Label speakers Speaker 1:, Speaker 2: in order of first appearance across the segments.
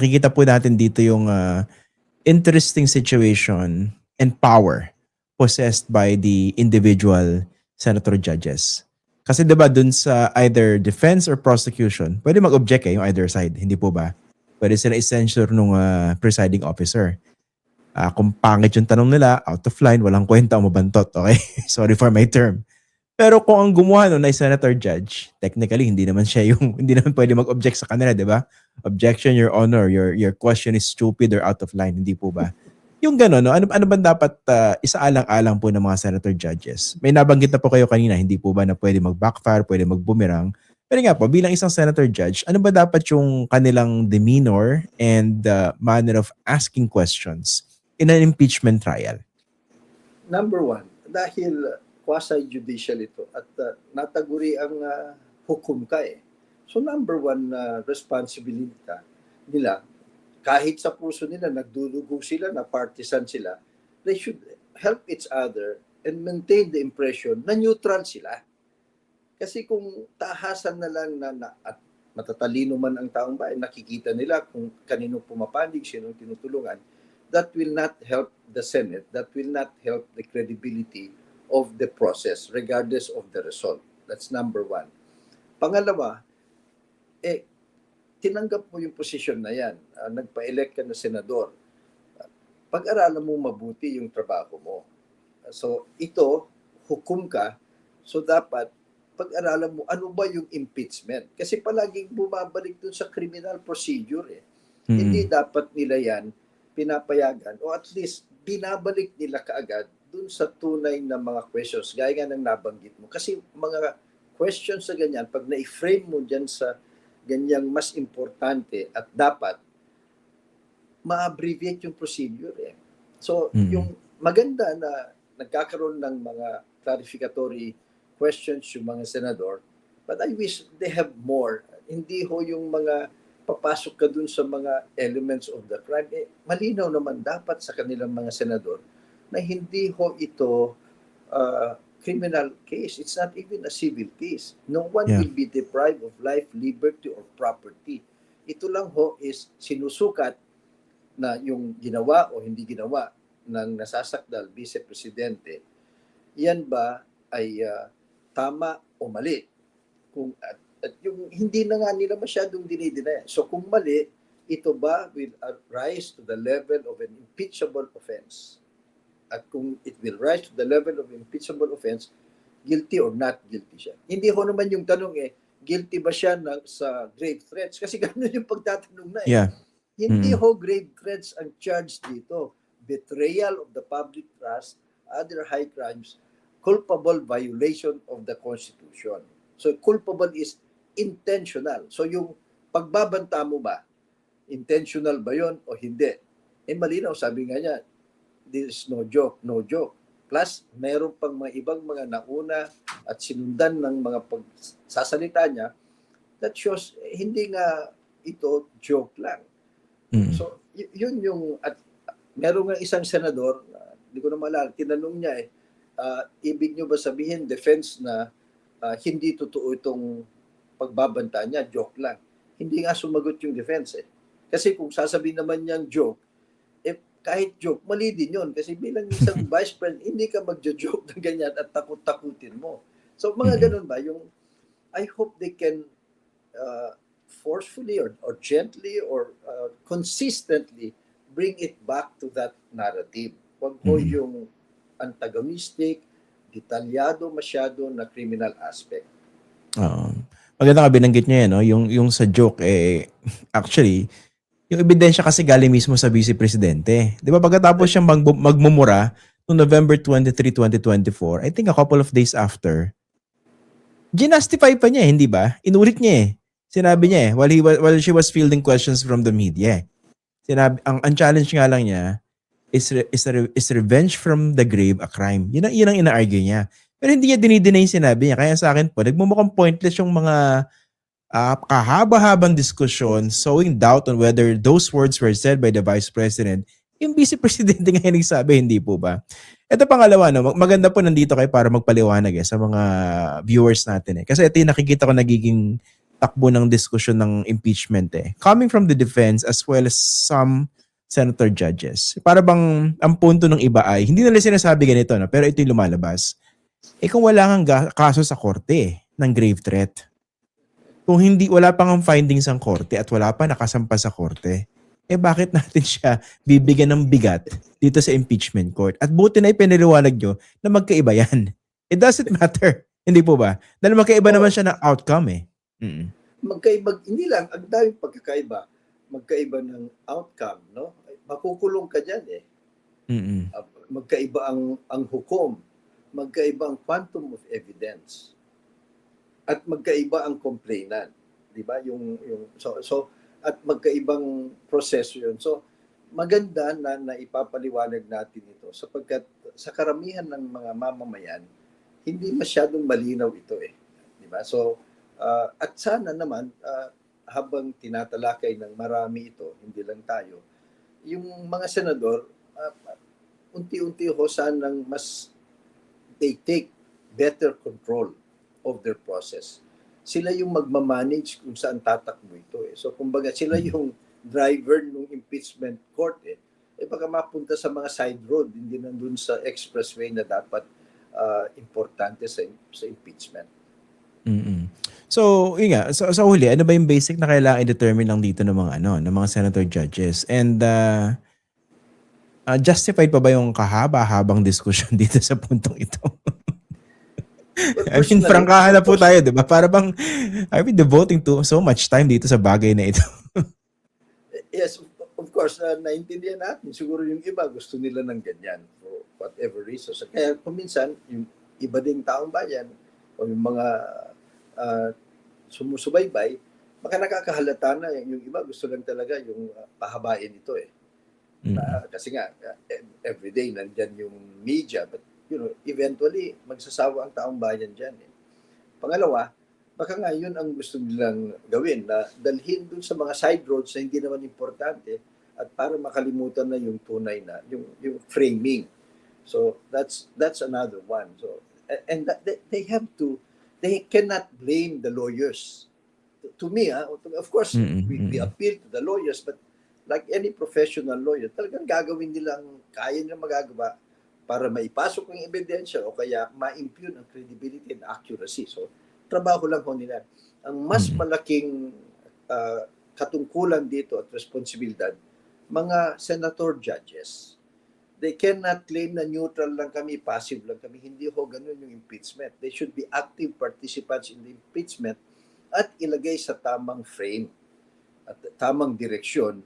Speaker 1: nakikita po natin dito yung interesting situation and power possessed by the individual senator judges. Kasi 'di ba dun sa either defense or prosecution, pwede mag-object yung either side, hindi po ba? Pwede sila i-censure nung presiding officer. Kung pangit yung tanong nila, out of line, walang kwenta, umabantot, okay? Sorry for my term. Pero kung ang gumawa nun ay senator judge, technically hindi naman siya yung hindi naman pwede mag-object sa kanila, 'di ba? Objection, your honor, your question is stupid or out of line, hindi po ba? Yung gano'n, no? Ano ba dapat isaalang-alang po ng mga senator judges? May nabanggit na po kayo kanina, hindi po ba na pwede mag-backfire, pwede mag-boomerang? Pero nga po, bilang isang senator judge, ano ba dapat yung kanilang demeanor and manner of asking questions in an impeachment trial?
Speaker 2: Number one, dahil quasi-judicial ito at nataguri ang hukom ka eh. So number one responsibility nila, kahit sa puso nila, nagdudugo sila, na partisan sila, they should help each other and maintain the impression na neutral sila. Kasi kung tahasan na lang at matatalino man ang taong bayan, nakikita nila kung kanino pumapandig, sinong tinutulungan, that will not help the Senate, that will not help the credibility of the process, regardless of the result. That's number one. Pangalawa, tinanggap mo yung posisyon na yan. Nagpa-elect ka na senador. Pag-aralan mo mabuti yung trabaho mo. So, ito, hukom ka. So, dapat pag-aralan mo ano ba yung impeachment. Kasi palaging bumabalik dun sa criminal procedure. Hindi dapat nila yan pinapayagan o at least binabalik nila kaagad dun sa tunay na mga questions. Gaya nga ng nabanggit mo. Kasi mga questions sa ganyan, pag na-frame mo dyan sa ganyang mas importante at dapat ma-abbreviate yung procedure. So, yung maganda na nagkakaroon ng mga clarificatory questions yung mga senador, but I wish they have more. Hindi ho yung mga papasok ka dun sa mga elements of the crime. Malinaw naman dapat sa kanilang mga senador na hindi ho ito criminal case. It's not even a civil case. No one will be deprived of life, liberty, or property. Ito lang ho is sinusukat na yung ginawa o hindi ginawa ng nasasakdal vice-presidente, yan ba ay tama o mali? Kung, at yung hindi na nga nila masyadong dinidinay. So kung mali, ito ba will rise to the level of an impeachable offense? At kung it will rise to the level of impeachable offense, guilty or not guilty siya. Hindi ho naman yung tanong guilty ba siya sa grave threats? Kasi gano'n yung pagtatanong na Hindi ho grave threats ang charge dito. Betrayal of the public trust, other high crimes, culpable violation of the Constitution. So culpable is intentional. So yung pagbabanta mo ba, intentional ba yon o hindi? Malinaw, sabi nga niya, this is no joke, no joke. Plus, mayroon pang mga ibang mga nauna at sinundan ng mga pagsasalita niya that shows hindi nga ito joke lang. So, yun yung, at meron nga isang senador, hindi ko na maalala, tinanong niya ibig nyo ba sabihin, defense na hindi totoo itong pagbabanta niya, joke lang. Hindi nga sumagot yung defense Kasi kung sasabihin naman niyang joke, kahit joke, mali din yun. Kasi bilang isang vice president, hindi ka magjo-joke na ganyan at takot-takutin mo. So mga ganun ba, yung I hope they can forcefully or gently or consistently bring it back to that narrative. Huwag po yung antagonistic, detalyado masyado na criminal aspect.
Speaker 1: Maganda nga binanggit niya no? Yung sa joke, actually, yung ebidensya kasi galing mismo sa Vice Presidente. Di ba pagkatapos siyang magmumura noong November 23, 2024, I think a couple of days after, ginastify pa niya hindi ba? Inulit niya Sinabi niya while she was fielding questions from the media. Sinabi, ang challenge nga lang niya is revenge from the grave a crime. Yun ang ina-argue niya. Pero hindi niya dinideny yung sinabi niya. Kaya sa akin po, nagmumukhang pointless yung mga kahaba-habang diskusyon sowing doubt on whether those words were said by the Vice President. Yung Vice Presidente nga yung nagsabi, hindi po ba? Ito pangalawa, no? Maganda po nandito kayo para magpaliwanag sa mga viewers natin. Kasi ito yung nakikita ko nagiging takbo ng diskusyon ng impeachment eh. Coming from the defense as well as some senator judges. Para bang ang punto ng iba ay, hindi nila sinasabi ganito, no? Pero ito yung lumalabas. Kung wala kang kaso sa korte ng grave threat, kung hindi, wala pang ang findings ang korte at wala pa nakasampa sa korte, bakit natin siya bibigyan ng bigat dito sa impeachment court? At buti na ipinaliwanag nyo na magkaiba yan. It doesn't matter. Hindi po ba? Dahil magkaiba naman siya ng outcome eh. Mm-mm.
Speaker 2: Magkaiba, hindi lang, ang daming pagkakaiba. Magkaiba ng outcome, no? Makukulong ka dyan eh.
Speaker 1: Mm-mm.
Speaker 2: Magkaiba ang hukom. Magkaiba ang quantum of evidence. At magkaiba ang complainant. Di ba? So, at magkaibang proseso yun. So, maganda na ipapaliwanag natin ito sapagkat sa karamihan ng mga mamamayan, hindi masyadong malinaw ito eh. Di ba? So, at sana naman, habang tinatalakay ng marami ito, hindi lang tayo, yung mga senador, unti-unti ho sanang mas they take better control of their process. Sila yung magmamanage kung saan tatakbo ito eh. So kumbaga sila yung driver ng impeachment court eh. Baka mapunta sa mga side road, hindi nandun sa expressway na dapat importante sa impeachment.
Speaker 1: Mm-mm. So, yun nga, sa huli, ano ba yung basic na kailangan i-determine lang dito ng mga senator judges? And justified pa ba yung kahaba-habang diskusyon dito sa puntong ito? I mean, prangkahan na po tayo, di ba? Para bang, are we devoting to so much time dito sa bagay na ito?
Speaker 2: Yes, of course, naintindihan natin. Siguro yung iba gusto nila ng ganyan for whatever reason. So, kaya kuminsan, yung iba ding taong bayan o yung mga sumusubaybay, baka nakakahalata na yung iba gusto lang talaga yung pahabain ito eh. Kasi nga, everyday nandyan yung media, but eventually, magsasawa ang taong bayan dyan. Eh. Pangalawa, baka nga yun ang gusto nilang gawin, na dalhin dun sa mga side roads na hindi naman importante at para makalimutan na yung tunay na, yung framing. So, that's another one. So, and they cannot blame the lawyers. To me, of course, we appeal to the lawyers, but like any professional lawyer, talagang gagawin nilang, kaya nilang magagawa para maipasok ang ebidensya o kaya ma-impugn ang credibility and accuracy. So, trabaho lang ho nila. Ang mas malaking katungkulan dito at responsibilidad, mga senator judges, they cannot claim na neutral lang kami, passive lang kami. Hindi ho ganun yung impeachment. They should be active participants in the impeachment at ilagay sa tamang frame at tamang direksyon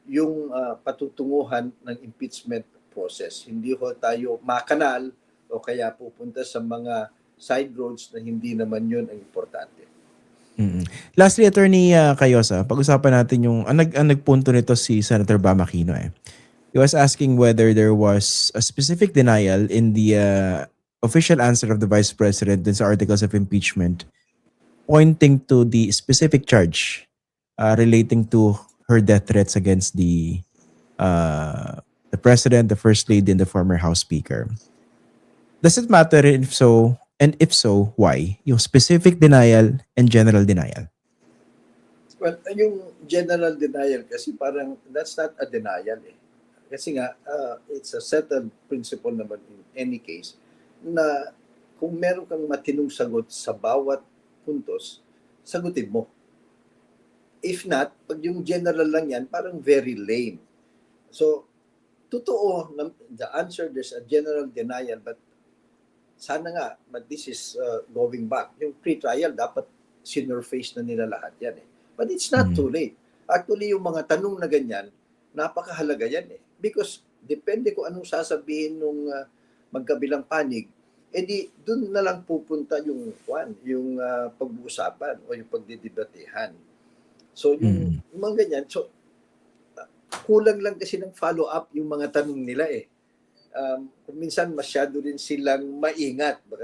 Speaker 2: yung patutunguhan ng impeachment process. Hindi ho tayo makanal o kaya pupunta sa mga side roads na hindi naman yun ang importante.
Speaker 1: Lastly, Attorney Cayosa, pag-usapan natin yung, ang nagpunto nito si Senator Bam Aquino eh. He was asking whether there was a specific denial in the official answer of the Vice President dun sa articles of impeachment pointing to the specific charge relating to her death threats against the President, the First Lady, and the former House Speaker. Does it matter if so, and if so, why? Yung specific denial and general denial.
Speaker 2: Well, yung general denial kasi parang that's not a denial eh. Kasi nga, it's a settled principle naman in any case na kung meron kang matinong sagot sa bawat puntos, sagutin mo. If not, pag yung general lang yan, parang very lame. So, totoo, the answer, there's a general denial, but sana nga, but this is going back. Yung pre-trial, dapat sinurface na nila lahat yan eh. But it's not too late. Actually, yung mga tanong na ganyan, napakahalaga yan eh. Because depende kung anong sasabihin nung magkabilang panig, edi dun na lang pupunta yung pag-uusapan o yung pagdidebatehan. So yung mga ganyan, so kulang lang kasi ng follow-up yung mga tanong nila eh. Minsan masyado rin silang maingat, but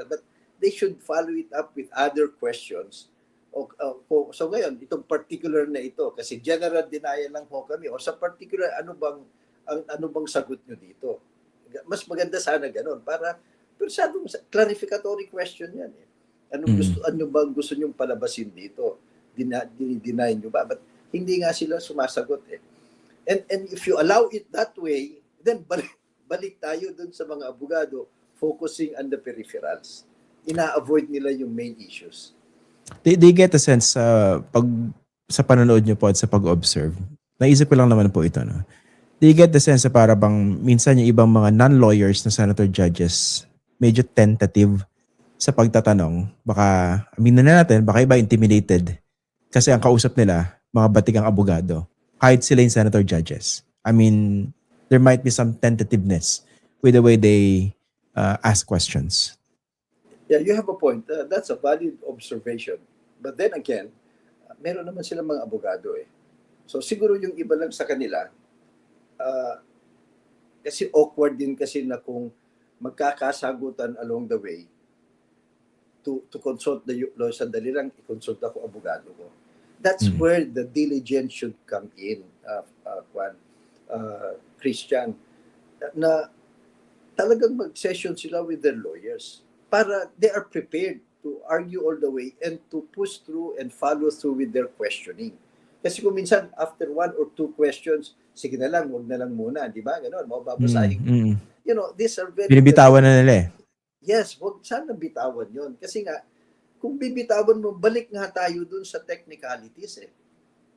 Speaker 2: they should follow it up with other questions. So ngayon, itong particular na ito, kasi general denial lang ho kami, o sa particular, ano bang sagot nyo dito? Mas maganda sana ganun, para clarificatory question yan eh. Ano bang gusto nyong palabasin dito? dinideny nyo ba? But hindi nga sila sumasagot eh. And if you allow it that way, then balik tayo dun sa mga abogado focusing on the peripherals. Ina-avoid nila yung main issues.
Speaker 1: They get a sense sa panonood nyo po at sa pag-observe. Naisip ko lang naman po ito. No? They get the sense na para bang minsan yung ibang mga non-lawyers na senator judges medyo tentative sa pagtatanong. Baka, aminin na natin, baka iba intimidated. Kasi ang kausap nila, mga batikang abogado. Kahit sila yung senator judges. I mean, there might be some tentativeness with the way they ask questions.
Speaker 2: Yeah, you have a point. That's a valid observation. But then again, meron naman silang mga abogado eh. So siguro yung iba lang sa kanila, kasi awkward din kasi na kung magkakasagutan along the way, to consult the law, sandali lang, i-consult ako abogado ko. That's where the diligence should come in, Christian, na talagang mag-session sila with their lawyers para they are prepared to argue all the way and to push through and follow through with their questioning. Kasi kung minsan, after 1 or 2 questions, sige na lang, wag na lang muna, di ba? Ganon, mababasahin. You know, these are very...
Speaker 1: Binibitawan na nila eh.
Speaker 2: Yes, wag sana bitawan yon. Kasi nga, kung bibitawan mo, balik nga tayo dun sa technicalities eh.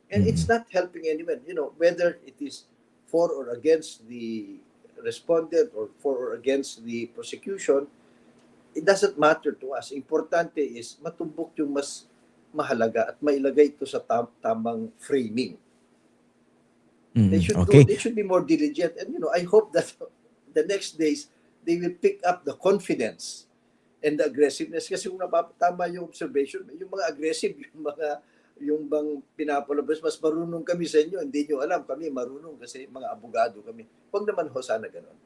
Speaker 2: And it's not helping anyone. You know, whether it is for or against the respondent or for or against the prosecution, it doesn't matter to us. Importante is matumbok yung mas mahalaga at mailagay ito sa tamang framing. They should be more diligent, and you know, I hope that the next days they will pick up the confidence and the aggressiveness. Kasi kung napapatama yung observation, yung mga aggressive, yung bang pinapalabas, mas marunong kami sa inyo, hindi nyo alam, kami marunong kasi mga abogado kami. Huwag naman ho sana ganon.